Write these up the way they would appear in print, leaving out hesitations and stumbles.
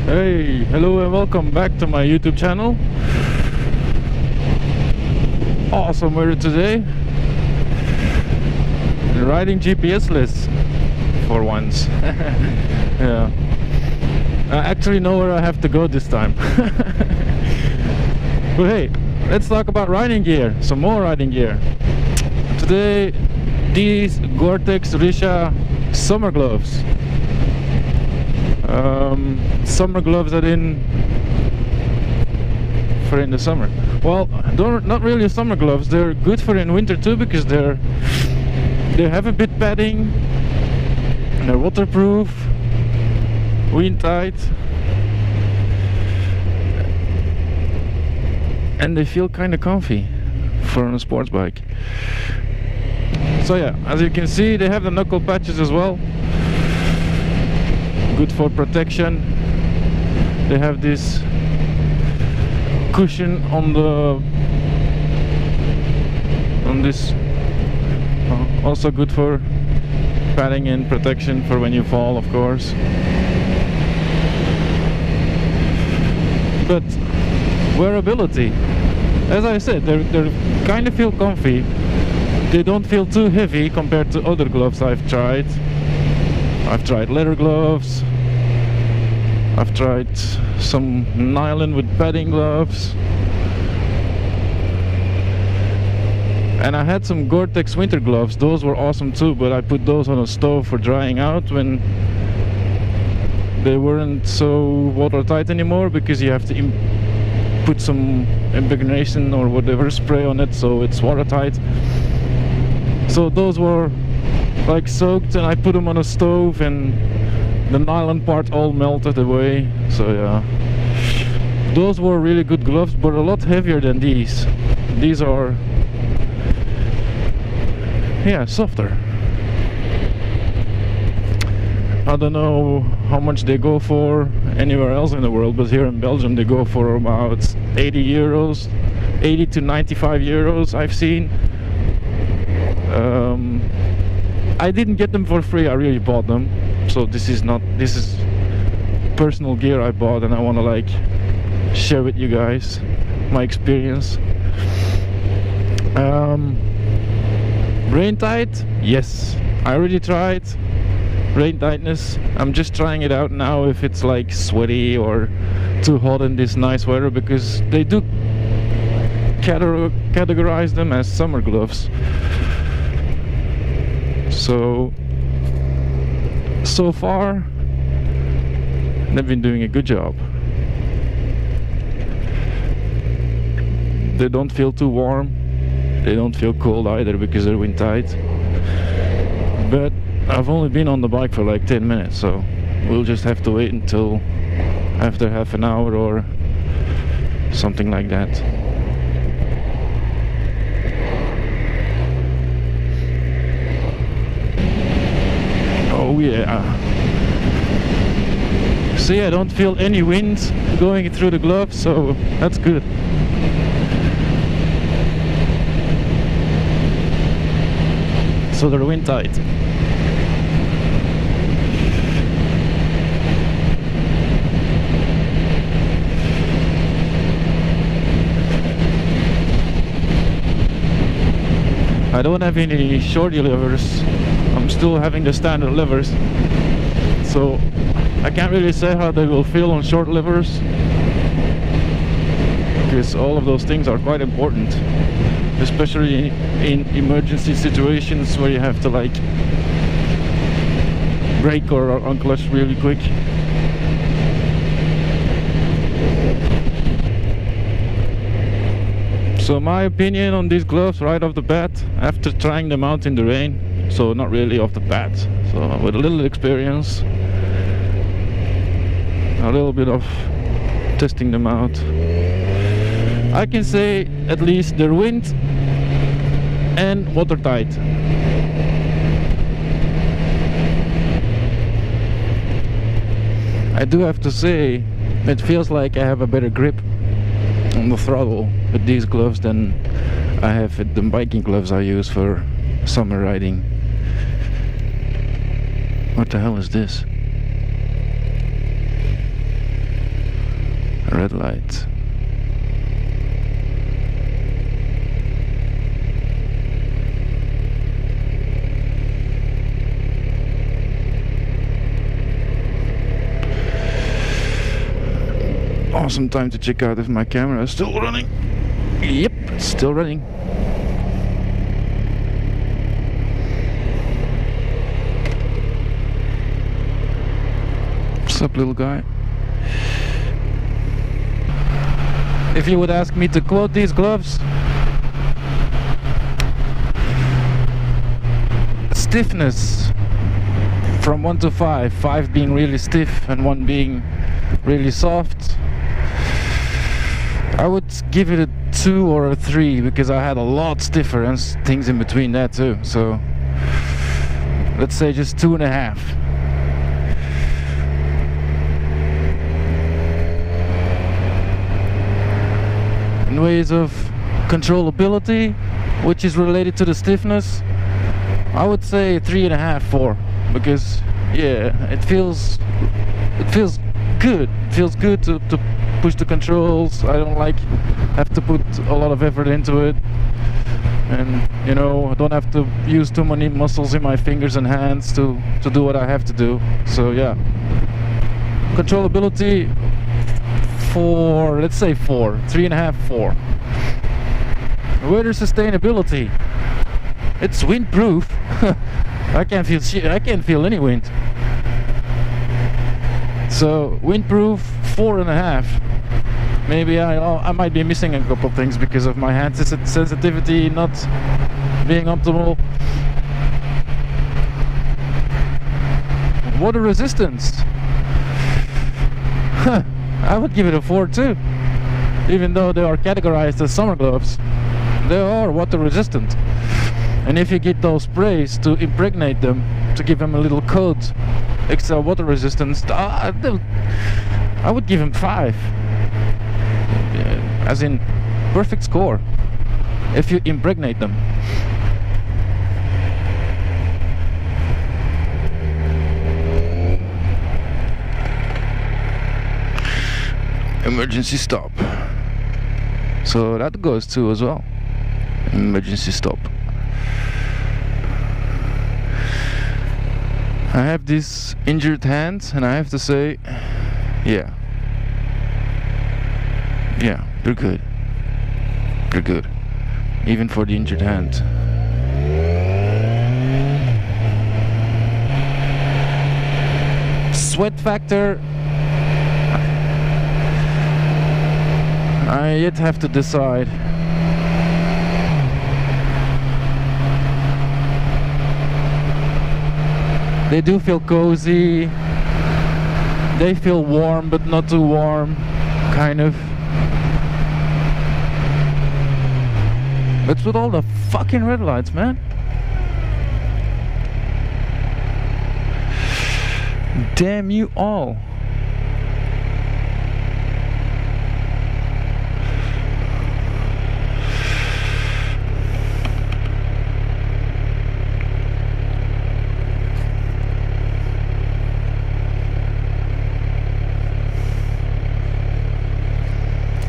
Hey, hello and welcome back to my YouTube channel. Awesome weather today. Riding GPS-less for once. Yeah. I actually know where I have to go this time. But hey, let's talk about riding gear, some more riding gear. Today, these Goretex Richa summer gloves. Summer gloves are in for in the summer. Well, not really summer gloves. They're good for in winter too because they have a bit padding. They're waterproof, wind tight, and they feel kind of comfy for on a sports bike. So yeah, as you can see, they have the knuckle patches as well. Good for protection. They have this cushion on this, also good for padding and protection for when you fall, of course. But wearability, as I said, they kind of feel comfy. They don't feel too heavy compared to other gloves I've tried. I've tried leather gloves. I've tried some nylon with padding gloves. And I had some Goretex winter gloves. Those were awesome too, but I put those on a stove for drying out when they weren't so watertight anymore, because you have to put some impregnation or whatever spray on it so it's watertight. So those were like soaked, and I put them on a stove and the nylon part all melted away. So yeah, those were really good gloves, but a lot heavier than these. These are, yeah, softer. I don't know how much they go for anywhere else in the world, but here in Belgium they go for about 80 euros, 80 to 95 euros I've seen. I didn't get them for free, I really bought them. So this is personal gear I bought, and I want to like share with you guys my experience. Rain tight? Yes, I already tried rain tightness. I'm just trying it out now if it's like sweaty or too hot in this nice weather, because they do categorize them as summer gloves. So far they've been doing a good job. They don't feel too warm, they don't feel cold either because they're wind tight. But I've only been on the bike for like 10 minutes, so we'll just have to wait until after half an hour or something like that. Oh yeah. See, I don't feel any wind going through the glove, so that's good. So they're wind tight. I don't have any shorty levers. I'm still having the standard levers, so I can't really say how they will feel on short levers, because all of those things are quite important, especially in emergency situations where you have to like brake or unclutch really quick. So my opinion on these gloves right off the bat, after trying them out in the rain, so not really off the bat, so with a little experience, a little bit of testing them out, I can say at least they're wind and watertight. I do have to say, it feels like I have a better grip on the throttle with these gloves than I have with the biking gloves I use for summer riding. What the hell is this? light. Awesome time to check out if my camera is still running. Yep, it's still running. What's up, little guy? If you would ask me to quote these gloves, stiffness from 1 to 5, 5 being really stiff and 1 being really soft, I would give it a 2 or a 3 because I had a lot stiffer and things in between that too. So let's say just 2.5. In ways of controllability, which is related to the stiffness, I would say 3.5, 4, because yeah, it feels good. It feels good to push the controls. I don't like have to put a lot of effort into it, and you know, I don't have to use too many muscles in my fingers and hands to do what I have to do. So yeah, controllability for, let's say 4, 3.5, 4. Weather sustainability, it's windproof. I can't feel shit. I can't feel any wind. So windproof 4.5. Maybe I might be missing a couple things because of my hand sensitivity not being optimal. Water resistance. I would give it a 4 too. Even though they are categorized as summer gloves, they are water resistant. And if you get those sprays to impregnate them, to give them a little coat, extra water resistance, I would give them 5. As in, perfect score if you impregnate them. Emergency stop. So that goes too as well. Emergency stop. I have this injured hand, and I have to say, yeah, you're good. You're good, even for the injured hand. Sweat factor, I yet have to decide. They do feel cozy. They feel warm, but not too warm, kind of. What's with all the fucking red lights, man? Damn you all.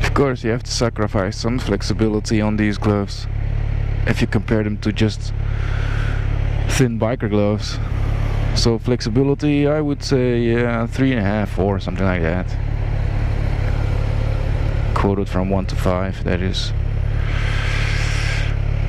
Of course, you have to sacrifice some flexibility on these gloves if you compare them to just thin biker gloves. So flexibility, I would say, yeah, 3.5, 4, something like that. Quoted from 1 to 5, that is.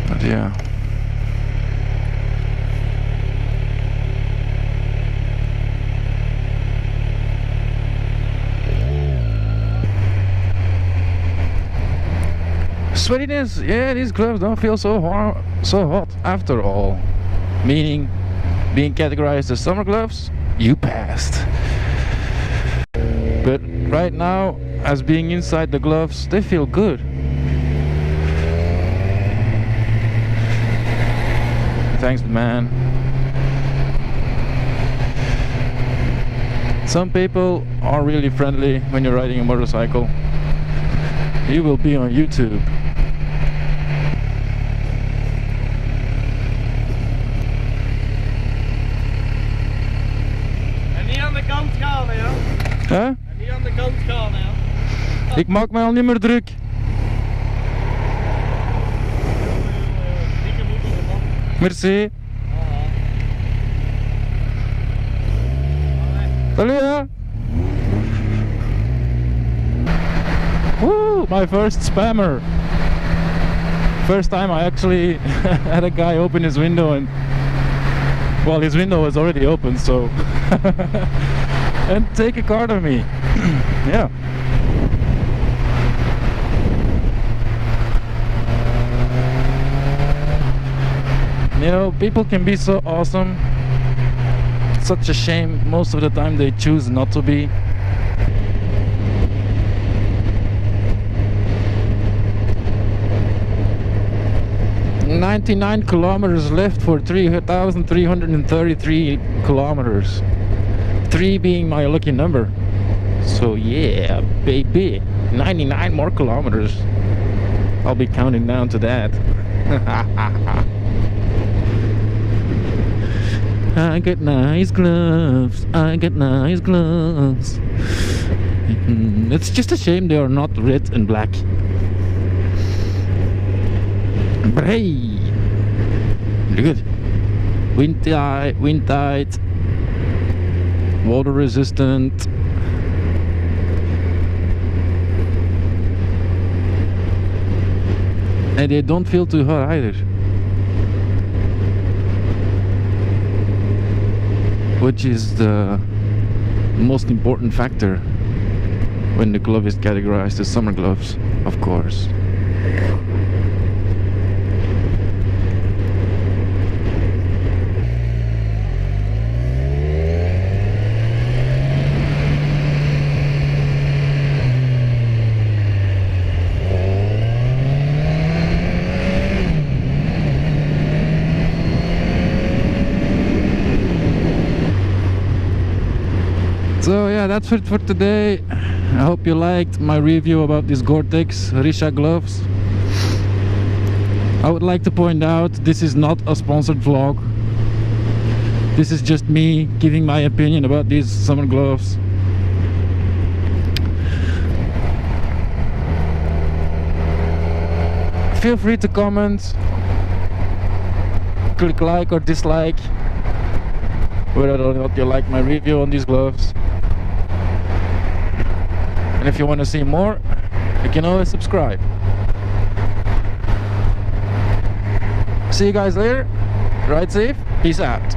But yeah. Sweatiness, yeah, these gloves don't feel so hot after all. Meaning, being categorized as summer gloves, you passed. But right now, as being inside the gloves, they feel good. Thanks, man. Some people are really friendly when you're riding a motorcycle. You will be on YouTube. Är ni aan de kant gaan, ja? Huh? Är ni aan de kant gaan, ja? Ik maak mij al niet meer druk. Merci. Salut, hè? Woo, my first spammer. First time I actually had a guy open his window and, well, his window was already open, so and take a card of me. Yeah. You know, people can be so awesome. It's such a shame most of the time they choose not to be. "99 kilometers left for 3,333 kilometers. 3 being my lucky number. So yeah, baby, 99 more kilometers. I'll be counting down to that." I got nice gloves. I got nice gloves. It's just a shame they are not red and black. But hey, look at wind tight, water resistant. And they don't feel too hot either. Which is the most important factor when the glove is categorized as summer gloves, of course. So yeah, that's it for today. I hope you liked my review about these Goretex Richa gloves. I would like to point out this is not a sponsored vlog. This is just me giving my opinion about these summer gloves. Feel free to comment, click like or dislike whether or not you like my review on these gloves. And if you want to see more, you can always subscribe. See you guys later. Ride safe. Peace out.